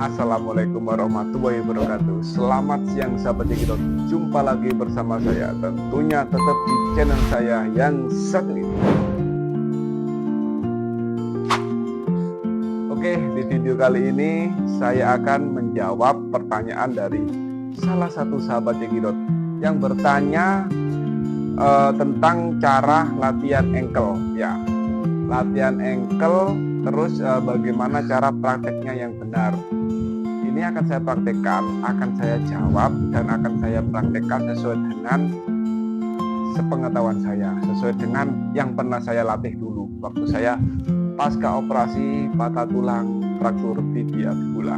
Assalamualaikum warahmatullahi wabarakatuh. Selamat siang sahabat Cekidot. Jumpa lagi bersama saya, tentunya tetap di channel saya yang satu ini. Oke, di video kali ini saya akan menjawab pertanyaan dari salah satu sahabat Cekidot yang bertanya tentang cara latihan ankle ya. Latihan ankle, terus bagaimana cara prakteknya yang benar. Ini akan saya praktekkan, akan saya jawab, dan akan saya praktekkan sesuai dengan sepengetahuan saya, sesuai dengan yang pernah saya latih dulu waktu saya pasca operasi patah tulang fraktur tibia fibula.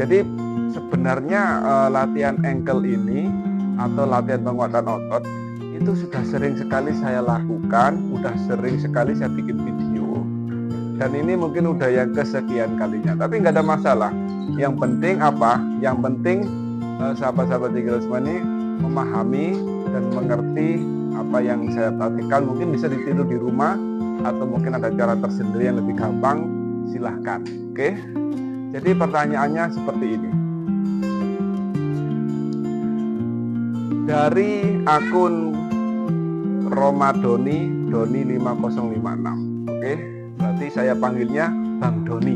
Jadi sebenarnya latihan ankle ini atau latihan penguatan otot itu sudah sering sekali saya lakukan, sudah sering sekali saya bikin video, dan ini mungkin udah yang kesekian kalinya, tapi nggak ada masalah. Yang penting apa? Yang penting sahabat-sahabat Cekidot semua ini memahami dan mengerti apa yang saya praktikkan. Mungkin bisa ditiru di rumah, atau mungkin ada cara tersendiri yang lebih gampang, silahkan. Oke? Jadi pertanyaannya seperti ini. Dari akun Romadoni Doni 5056. Oke? Berarti saya panggilnya Bang Doni.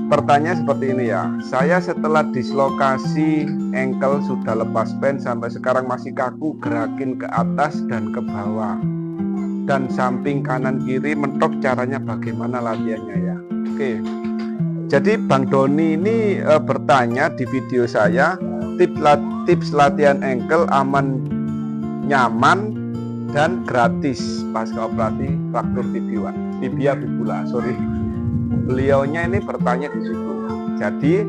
Pertanyaan seperti ini ya. Saya setelah dislokasi ankle sudah lepas band, sampai sekarang masih kaku, gerakin ke atas dan ke bawah, dan samping kanan kiri mentok. Caranya bagaimana latihannya ya? Oke. Jadi Bang Doni ini bertanya di video saya, tips latihan ankle aman, nyaman, dan gratis pasca operasi fraktur tibia fibula. Beliaunya ini bertanya di situ. Jadi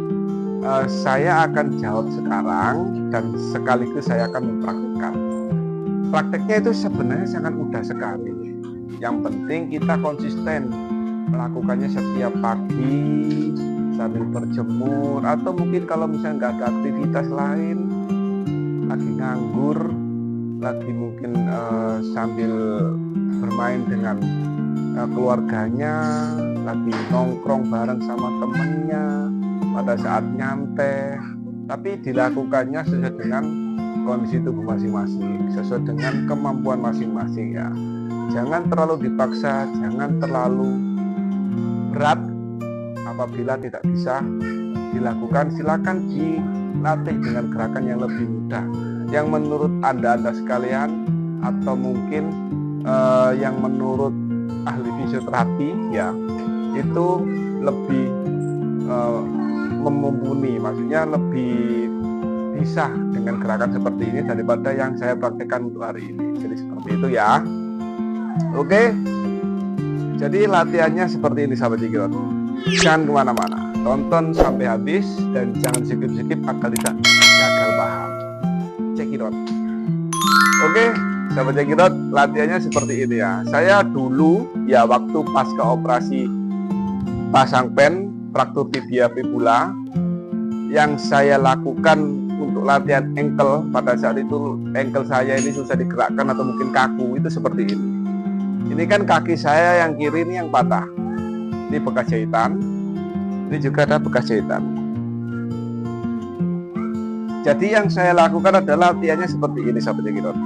saya akan jawab sekarang, dan sekaligus saya akan mempraktikkan. Prakteknya itu sebenarnya sangat mudah sekali. Yang penting kita konsisten melakukannya setiap pagi sambil berjemur, atau mungkin kalau misalnya nggak ada aktivitas lain, lagi nganggur, lagi mungkin sambil bermain dengan keluarganya, lagi nongkrong bareng sama temennya pada saat nyantai, tapi dilakukannya sesuai dengan kondisi tubuh masing-masing, sesuai dengan kemampuan masing-masing ya. Jangan terlalu dipaksa, jangan terlalu berat. Apabila tidak bisa dilakukan, silakan dilatih dengan gerakan yang lebih mudah, yang menurut anda sekalian, atau mungkin yang menurut ahli fisioterapi ya, itu lebih mumpuni, maksudnya lebih bisa dengan gerakan seperti ini daripada yang saya praktekkan untuk hari ini. Jadi seperti itu ya. Oke, jadi latihannya seperti ini sahabat Cekidot. Jangan kemana-mana, tonton sampai habis, dan jangan skip agar tidak gagal paham. Cekidot. Oke, sahabat Cekidot, latihannya seperti ini ya. Saya dulu ya waktu pasca operasi pasang pen fraktur tibia fibula, yang saya lakukan untuk latihan ankle pada saat itu, ankle saya ini susah digerakkan atau mungkin kaku, itu seperti ini. Ini kan kaki saya yang kiri ini yang patah. Ini bekas jahitan. Ini juga ada bekas jahitan. Jadi yang saya lakukan adalah latihannya seperti ini sahabat Cekidot.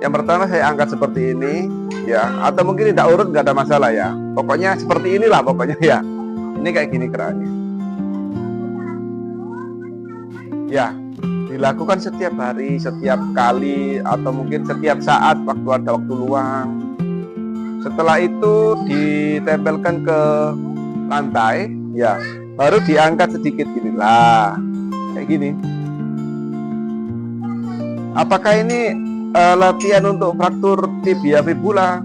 Yang pertama saya angkat seperti ini ya, atau mungkin tidak urut nggak ada masalah ya. Pokoknya seperti inilah pokoknya ya. Ini kayak gini gerakannya. Ya, dilakukan setiap hari, setiap kali, atau mungkin setiap saat waktu ada waktu luang. Setelah itu ditempelkan ke lantai ya, baru diangkat sedikit gini lah, kayak gini. Apakah ini latihan untuk fraktur tibia fibula?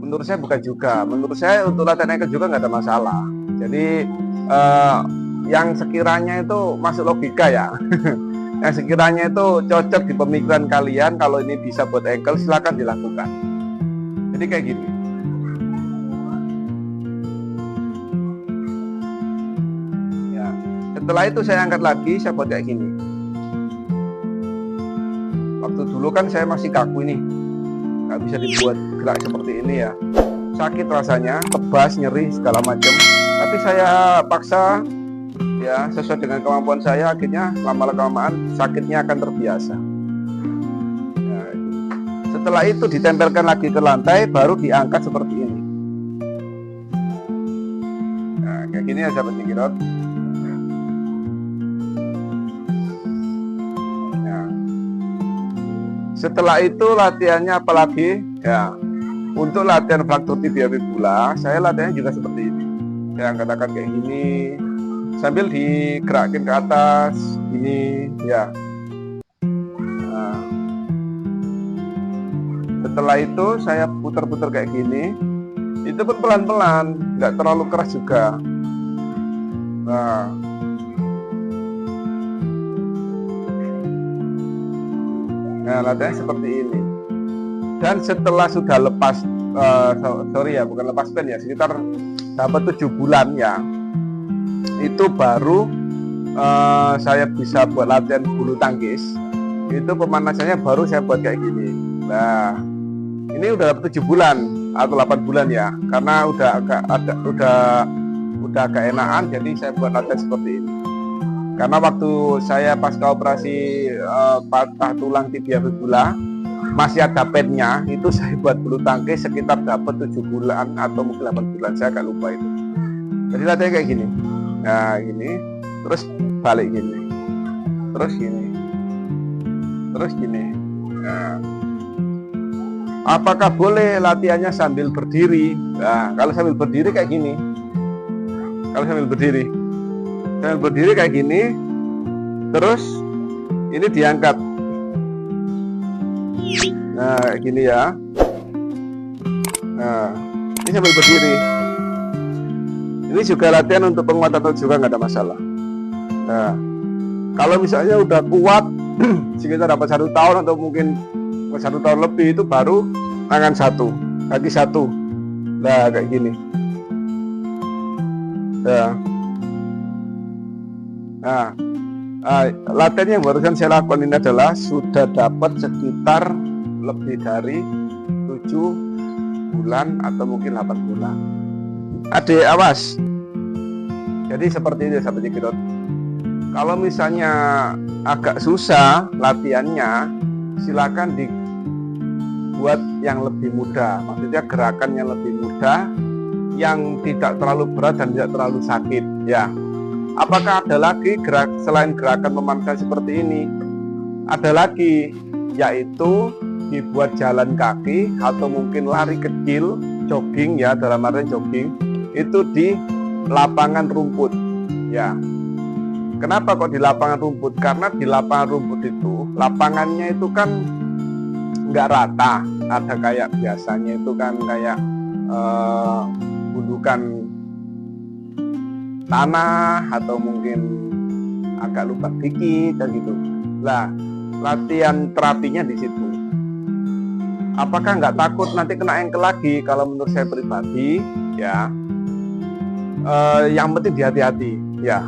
Menurut saya bukan juga. Menurut saya untuk latihan ankle juga nggak ada masalah. Jadi yang sekiranya itu masuk logika ya, yang sekiranya itu cocok di pemikiran kalian, kalau ini bisa buat ankle, silakan dilakukan. Jadi kayak gini. Ya, setelah itu saya angkat lagi, saya buat kayak gini. Waktu dulu kan saya masih kaku ini, nggak bisa dibuat gerak seperti ini ya. Sakit rasanya, tebas, nyeri segala macam. tapi saya paksa ya sesuai dengan kemampuan saya, akhirnya lama-kelamaan sakitnya akan terbiasa. Nah, setelah itu ditempelkan lagi ke lantai, baru diangkat seperti ini. Nah, kayak gini ya sahabat Zikirot. Nah, setelah itu latihannya apalagi ya, untuk latihan fraktur tibia fibula saya latihannya juga seperti ini. Saya angkat-angkat kayak gini sambil digerakin ke atas gini ya. Nah, setelah itu saya putar-putar kayak gini, itu pun pelan-pelan, nggak terlalu keras juga. Nah, latihan seperti ini. Dan setelah sudah lepas bukan lepas band ya, sekitar dapat 7 bulan ya, itu baru saya bisa buat latihan bulu tangkis. Itu pemanasannya baru saya buat kayak gini. Nah, ini udah 7 bulan atau 8 bulan ya, karena udah agak enakan, jadi saya buat latihan seperti ini. Karena waktu saya pasca operasi patah tulang tibia fibula masih ada pennya, itu saya buat bulu tangkis sekitar dapat 7 bulan atau mungkin 8 bulan, saya agak lupa itu. Jadi latihannya kayak gini. Nah, gini, terus balik gini, terus gini, terus gini. Nah, apakah boleh latihannya sambil berdiri? Nah, kalau sambil berdiri kayak gini. Kalau sambil berdiri kayak gini, terus ini diangkat. Nah, kayak gini ya. Nah, ini sambil berdiri. Ini juga latihan untuk penguatan otot juga, nggak ada masalah. Nah, kalau misalnya udah kuat sekitar dapat 1 tahun atau mungkin 1 tahun lebih, itu baru tangan 1, kaki 1. Nah, kayak gini. Nah, latihan yang barusan saya lakukan ini adalah sudah dapat sekitar lebih dari 7 bulan atau mungkin 8 bulan. Adik, awas. Jadi seperti itu sahabat Zikirot. Kalau misalnya agak susah latihannya, silakan dibuat yang lebih mudah. Maksudnya gerakan yang lebih mudah, yang tidak terlalu berat dan tidak terlalu sakit ya. Apakah ada lagi selain gerakan pemanasan seperti ini? Ada lagi, yaitu dibuat jalan kaki atau mungkin lari kecil, jogging ya, dalam artian jogging itu di lapangan rumput ya. Kenapa kok di lapangan rumput? Karena di lapangan rumput itu lapangannya itu kan nggak rata, ada kayak biasanya itu kan kayak gundukan tanah atau mungkin agak lupa dikit dan gitu. Lah, latihan terapinya di situ. Apakah nggak takut nanti kena ankle lagi? Kalau menurut saya pribadi ya, yang penting hati-hati ya.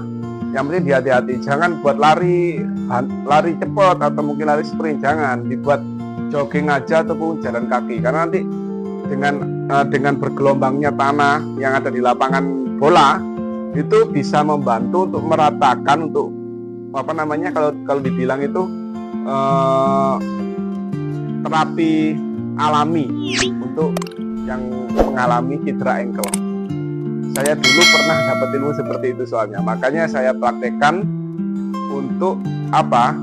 Yang penting hati-hati, jangan buat lari cepat atau mungkin lari sprint, jangan dibuat jogging aja ataupun jalan kaki, karena nanti dengan bergelombangnya tanah yang ada di lapangan bola itu bisa membantu untuk meratakan, untuk apa namanya, kalau dibilang itu terapi alami untuk yang mengalami cedera ankle. Saya dulu pernah dapat ilmu seperti itu soalnya, makanya saya praktekkan untuk apa?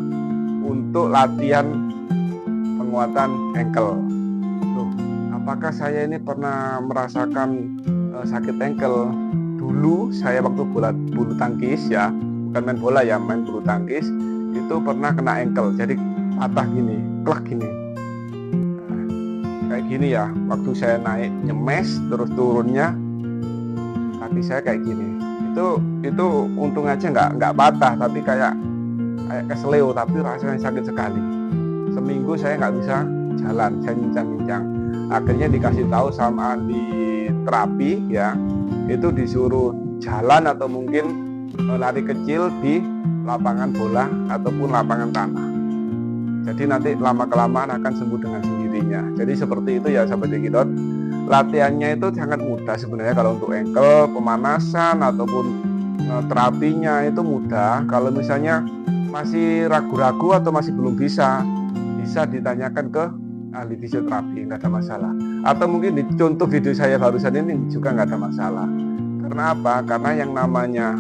Untuk latihan penguatan ankle. Loh, apakah saya ini pernah merasakan sakit ankle? Dulu saya waktu bulu tangkis ya, bukan main bola ya, main bulu tangkis, itu pernah kena ankle, jadi patah gini, klek gini. Nah, kayak gini ya, waktu saya naik nyemes terus turunnya kaki saya kayak gini. Itu untung aja nggak patah, tapi kayak kesleo, tapi rasanya sakit sekali. Seminggu saya nggak bisa jalan, saya nyincang-nyincang. Akhirnya dikasih tahu sama ahli terapi ya, itu disuruh jalan atau mungkin lari kecil di lapangan bola ataupun lapangan tanah. Jadi nanti lama-kelamaan akan sembuh dengan sendirinya. Jadi seperti itu ya sahabat Zikirot. latihannya itu sangat mudah sebenarnya. Kalau untuk ankle, pemanasan ataupun terapinya itu mudah. Kalau misalnya masih ragu-ragu atau masih belum bisa ditanyakan ke ahli fisioterapi, nggak ada masalah. Atau mungkin di contoh video saya barusan ini juga nggak ada masalah. Karena apa? Karena yang namanya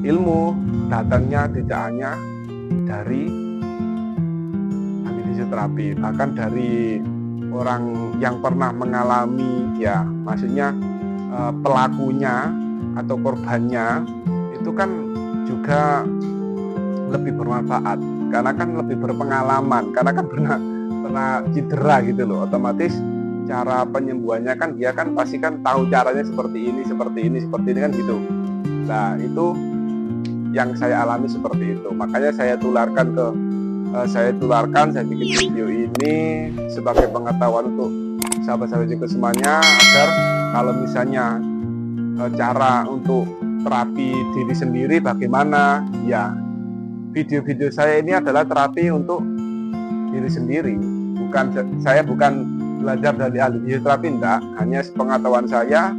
ilmu datangnya tidak hanya dari ahli fisioterapi, bahkan dari orang yang pernah mengalami, ya maksudnya pelakunya atau korbannya itu kan juga lebih bermanfaat, karena kan lebih berpengalaman, karena kan pernah cedera gitu loh. Otomatis cara penyembuhannya kan dia kan pasti kan tahu caranya seperti ini kan gitu. Nah itu yang saya alami seperti itu, makanya saya bikin video ini sebagai pengetahuan untuk sahabat-sahabat juga semuanya, agar kalau misalnya cara untuk terapi diri sendiri bagaimana, ya video-video saya ini adalah terapi untuk diri sendiri. Saya bukan belajar dari ahli fisioterapi, enggak, hanya sepengetahuan saya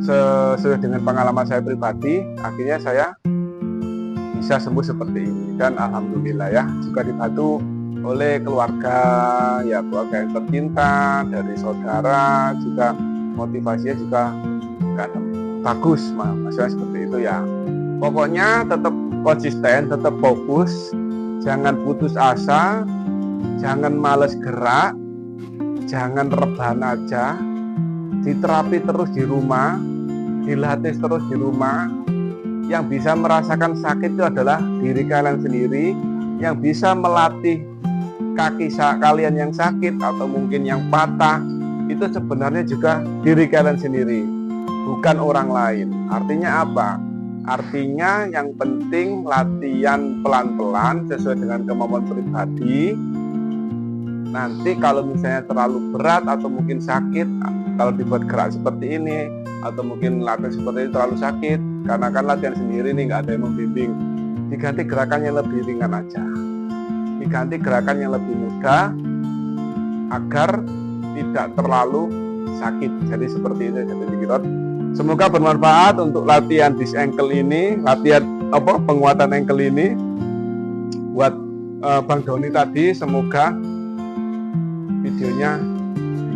sesuai dengan pengalaman saya pribadi, akhirnya saya bisa sembuh seperti ini. Dan alhamdulillah ya, juga dibantu oleh keluarga yang tercinta, dari saudara juga, motivasinya juga bagus, maksudnya seperti itu ya. Pokoknya tetap konsisten, tetap fokus, jangan putus asa, jangan males gerak, jangan rebahan aja, diterapi terus di rumah, dilatih terus di rumah. Yang bisa merasakan sakit itu adalah diri kalian sendiri. Yang bisa melatih kaki kalian yang sakit atau mungkin yang patah, itu sebenarnya juga diri kalian sendiri, bukan orang lain. Artinya apa? Artinya yang penting latihan pelan-pelan sesuai dengan kemampuan pribadi. Nanti kalau misalnya terlalu berat atau mungkin sakit, kalau dibuat gerak seperti ini atau mungkin latihan seperti ini terlalu sakit, karena kan latihan sendiri nih, nggak ada yang membimbing, diganti gerakan yang lebih ringan aja, diganti gerakan yang lebih mudah agar tidak terlalu sakit. Jadi seperti itu. Jadi semoga bermanfaat untuk latihan disc ankle ini, latihan penguatan ankle ini buat Bang Doni tadi. Semoga videonya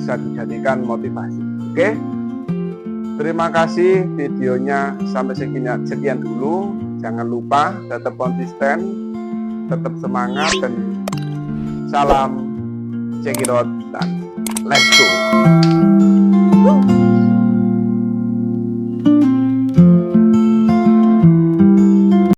bisa dijadikan motivasi. Oke? Terima kasih, videonya sampai sekian dulu. Jangan lupa tetap konsisten, tetap semangat, dan salam check it out dan let's go.